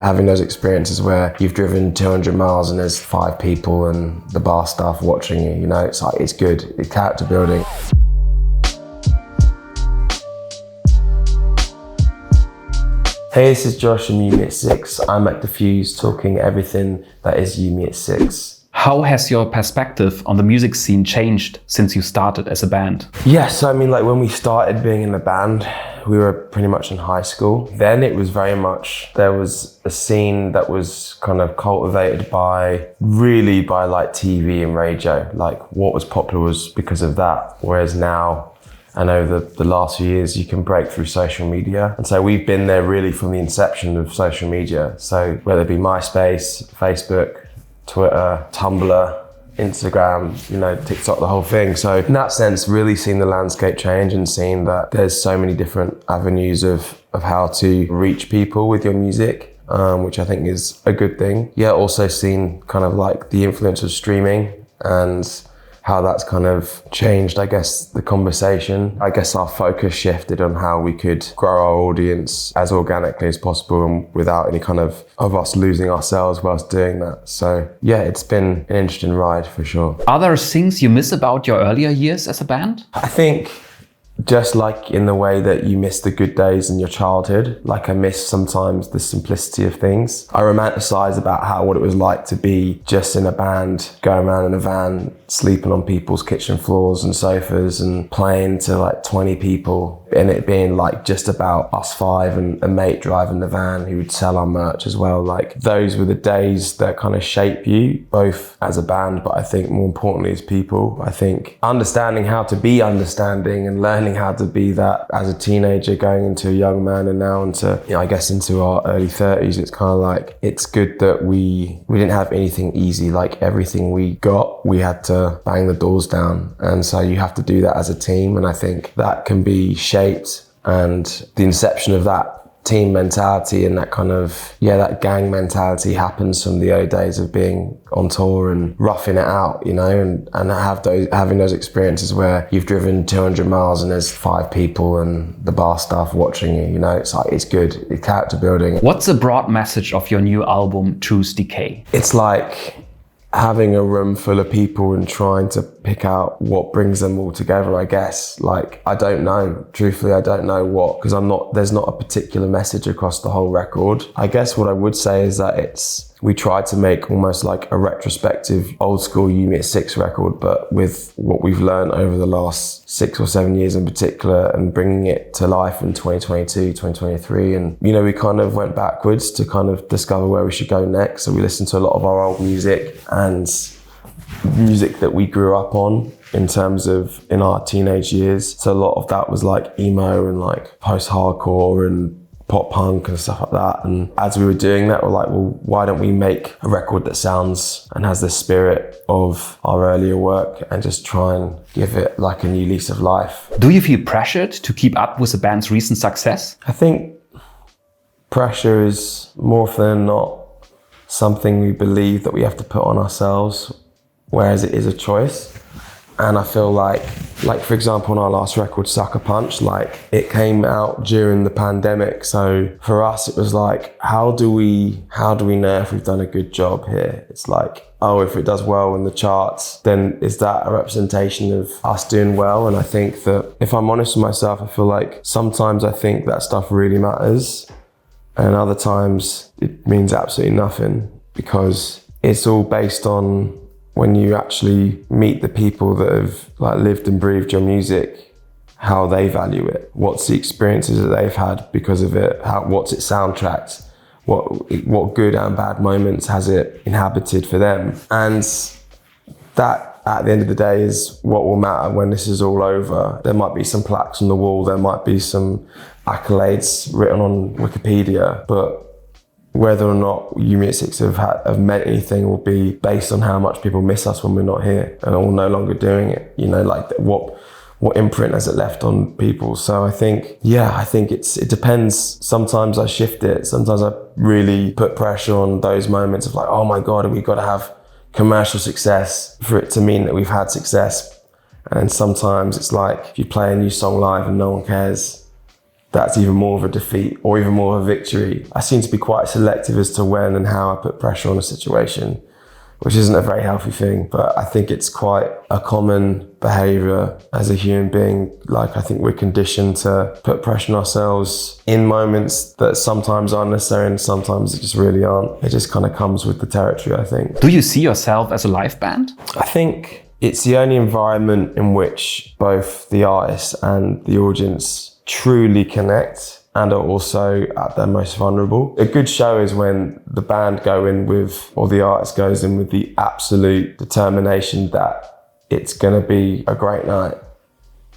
Having those experiences where you've driven 200 miles and there's 5 people and the bar staff watching you, you know, it's like, it's good, it's character building. Hey, this is Josh from YMAS 6. I'm at DIFFUS talking everything that is YMAS 6. How has your perspective on the music scene changed since you started as a band? Yes, I mean, like when we started being in the band, we were pretty much in high school. Then it was very much, there was a scene that was kind of cultivated by like TV and radio. Like what was popular was because of that. Whereas now, and over the last few years, you can break through social media. And so we've been there really from the inception of social media. So whether it be MySpace, Facebook, Twitter, Tumblr, Instagram, you know, TikTok, the whole thing. So in that sense, really seeing the landscape change and seeing that there's so many different avenues of how to reach people with your music, which I think is a good thing. Yeah, also seeing kind of like the influence of streaming and how that's kind of changed, I guess, the conversation. I guess our focus shifted on how we could grow our audience as organically as possible and without any kind of us losing ourselves whilst doing that. So yeah, it's been an interesting ride for sure. Are there things you miss about your earlier years as a band? I think just like in the way that you miss the good days in your childhood, like I miss sometimes the simplicity of things. I romanticize about what it was like to be just in a band, going around in a van, sleeping on people's kitchen floors and sofas and playing to like 20 people, and it being like just about us 5 and a mate driving the van who would sell our merch as well. Like those were the days that kind of shape you, both as a band, but I think more importantly as people. I think understanding how to be understanding and learning how to be that as a teenager going into a young man and now into, you know, I guess into our early 30s, it's kind of like, it's good that we didn't have anything easy. Like everything we got, we had to bang the doors down. And so you have to do that as a team. And I think that can be shaped, and the inception of that team mentality and that kind of, that gang mentality happens from the early days of being on tour and roughing it out, you know, and having those experiences where you've driven 200 miles and there's 5 people and the bar staff watching you, you know, it's like, it's good, it's character building. What's the broad message of your new album, Truth Decay? It's like having a room full of people and trying to pick out what brings them all together, I guess. Like, I don't know. Truthfully, I don't know what, because there's not a particular message across the whole record. I guess what I would say is that we tried to make almost like a retrospective old school YMAS 6 record, but with what we've learned over the last 6 or 7 years in particular, and bringing it to life in 2022, 2023. And, you know, we kind of went backwards to kind of discover where we should go next. So we listened to a lot of our old music and music that we grew up on in our teenage years. So a lot of that was like emo and like post-hardcore and pop punk and stuff like that. And as we were doing that, we're like, well, why don't we make a record that sounds and has the spirit of our earlier work and just try and give it like a new lease of life. Do you feel pressured to keep up with the band's recent success? I think pressure is more often than not something we believe that we have to put on ourselves, whereas it is a choice. And I feel like for example, on our last record, Sucker Punch, like it came out during the pandemic. So for us, it was like, how do we know if we've done a good job here? It's like, oh, if it does well in the charts, then is that a representation of us doing well? And I think that if I'm honest with myself, I feel like sometimes I think that stuff really matters. And other times it means absolutely nothing, because it's all based on when you actually meet the people that have like lived and breathed your music, how they value it, what's the experiences that they've had because of it, what's it soundtracked, what good and bad moments has it inhabited for them. And that at the end of the day is what will matter when this is all over. There might be some plaques on the wall, there might be some accolades written on Wikipedia, but whether or not YMAS 6 have meant anything will be based on how much people miss us when we're not here and are no longer doing it. You know, like what imprint has it left on people? So I think it depends. Sometimes I shift it. Sometimes I really put pressure on those moments of like, oh my God, we've got to have commercial success for it to mean that we've had success. And sometimes it's like, if you play a new song live and no one cares, that's even more of a defeat or even more of a victory. I seem to be quite selective as to when and how I put pressure on a situation, which isn't a very healthy thing, but I think it's quite a common behavior as a human being. Like, I think we're conditioned to put pressure on ourselves in moments that sometimes aren't necessary and sometimes it just really aren't. It just kind of comes with the territory, I think. Do you see yourself as a live band? I think it's the only environment in which both the artist and the audience truly connect and are also at their most vulnerable. A good show is when the band go in with, or the artist goes in with the absolute determination that it's gonna be a great night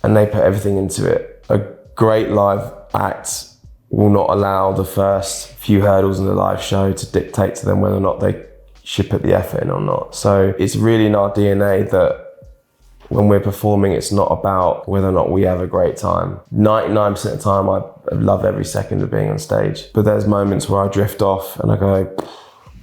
and they put everything into it. A great live act will not allow the first few hurdles in the live show to dictate to them whether or not they should put the effort in or not. So it's really in our DNA that when we're performing, it's not about whether or not we have a great time. 99% of the time, I love every second of being on stage. But there's moments where I drift off and I go,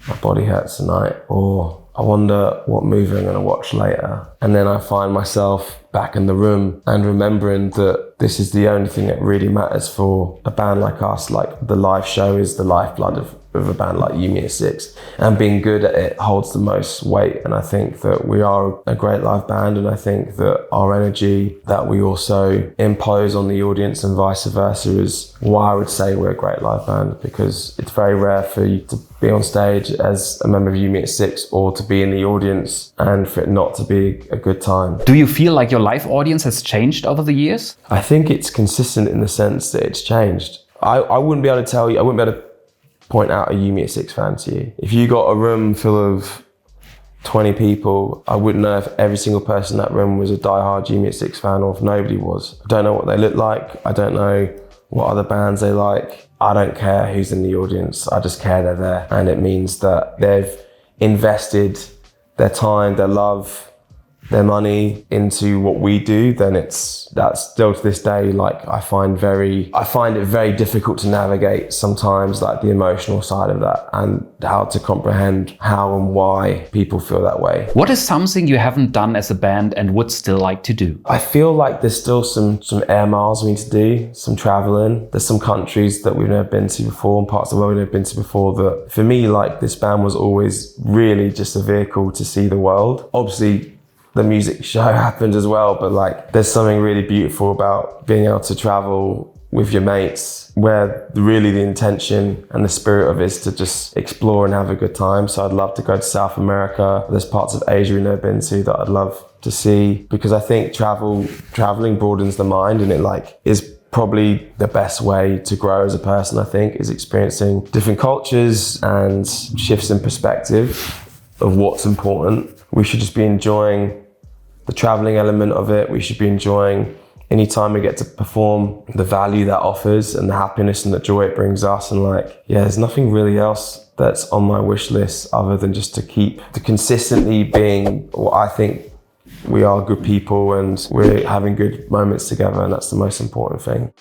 my body hurts tonight, or I wonder what movie I'm gonna watch later. And then I find myself back in the room and remembering that this is the only thing that really matters for a band like us. Like, the live show is the lifeblood of a band like YMAS, and being good at it holds the most weight. And I think that we are a great live band, and I think that our energy that we also impose on the audience and vice versa is why I would say we're a great live band, because it's very rare for you to be on stage as a member of YMAS or to be in the audience and for it not to be a good time. Do you feel like your live audience has changed over the years? I think it's consistent in the sense that it's changed. I wouldn't be able to tell you, I wouldn't be able to point out a YMAS fan to you. If you got a room full of 20 people, I wouldn't know if every single person in that room was a diehard YMAS fan or if nobody was. I don't know what they look like. I don't know what other bands they like. I don't care who's in the audience. I just care they're there. And it means that they've invested their time, their love, their money into what we do. Then that's still to this day, like, I find it very difficult to navigate sometimes, like the emotional side of that and how to comprehend how and why people feel that way. What is something you haven't done as a band and would still like to do? I feel like there's still some air miles we need to do, some traveling. There's some countries that we've never been to before and parts of the world we've never been to before that, for me, like, this band was always really just a vehicle to see the world. Obviously, the music show happened as well, but like, there's something really beautiful about being able to travel with your mates where really the intention and the spirit of it is to just explore and have a good time. So I'd love to go to South America. There's parts of Asia we've never been to that I'd love to see, because I think traveling broadens the mind, and it like is probably the best way to grow as a person, I think, is experiencing different cultures and shifts in perspective of what's important. We should just be enjoying the traveling element of it. We should be enjoying any time we get to perform, the value that offers and the happiness and the joy it brings us. And like, yeah, there's nothing really else that's on my wish list other than just to consistently being what I think we are, good people, and we're having good moments together, and that's the most important thing.